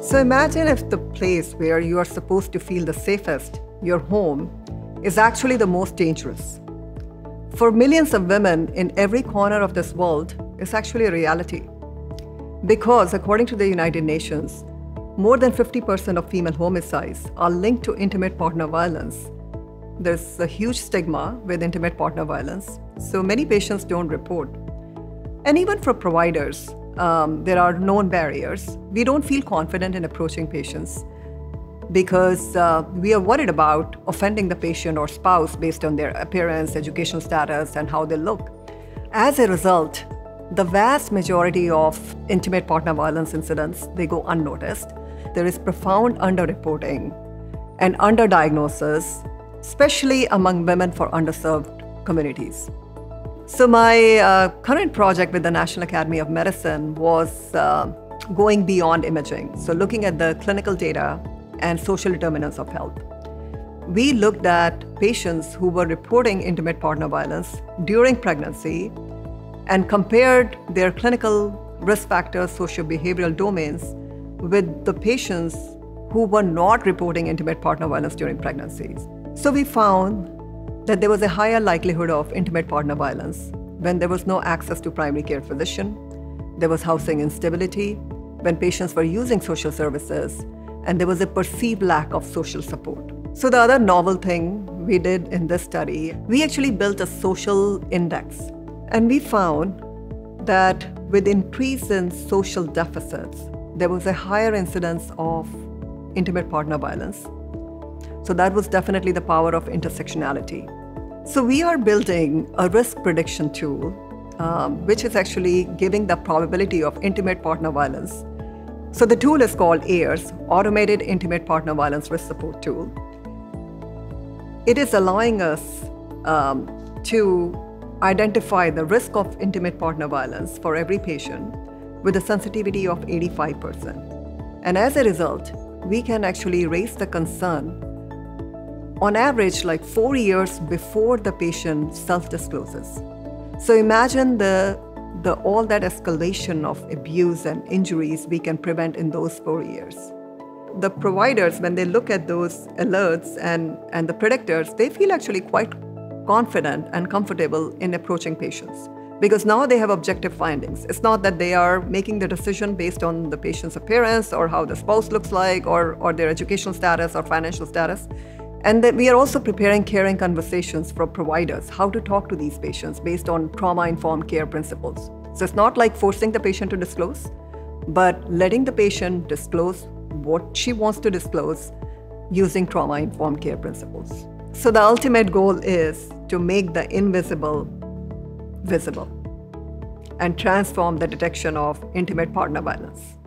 So imagine if the place where you are supposed to feel the safest, your home, is actually the most dangerous. For millions of women in every corner of this world, it's actually a reality. Because according to the United Nations, more than 50% of female homicides are linked to intimate partner violence. There's a huge stigma with intimate partner violence, so many patients don't report. And even for providers, there are known barriers. We don't feel confident in approaching patients because we are worried about offending the patient or spouse based on their appearance, educational status, and how they look. As a result, the vast majority of intimate partner violence incidents, they go unnoticed. There is profound underreporting and underdiagnosis, especially among women for underserved communities. So my current project with the National Academy of Medicine was going beyond imaging. So looking at the clinical data and social determinants of health. We looked at patients who were reporting intimate partner violence during pregnancy and compared their clinical risk factors, socio-behavioral domains with the patients who were not reporting intimate partner violence during pregnancies. So we found that there was a higher likelihood of intimate partner violence when there was no access to primary care physician, there was housing instability, when patients were using social services, and there was a perceived lack of social support. So the other novel thing we did in this study, we actually built a social index. And we found that with increase in social deficits, there was a higher incidence of intimate partner violence. So that was definitely the power of intersectionality. So we are building a risk prediction tool, which is actually giving the probability of intimate partner violence. So the tool is called AIRS, Automated Intimate Partner Violence Risk Support Tool. It is allowing us to identify the risk of intimate partner violence for every patient with a sensitivity of 85%. And as a result, we can actually raise the concern on average like 4 years before the patient self-discloses. So imagine all that escalation of abuse and injuries we can prevent in those 4 years. The providers, when they look at those alerts and the predictors, they feel actually quite confident and comfortable in approaching patients because now they have objective findings. It's not that they are making the decision based on the patient's appearance or how the spouse looks like or their educational status or financial status. And that we are also preparing caring conversations for providers, how to talk to these patients based on trauma-informed care principles. So it's not like forcing the patient to disclose, but letting the patient disclose what she wants to disclose using trauma-informed care principles. So the ultimate goal is to make the invisible visible and transform the detection of intimate partner violence.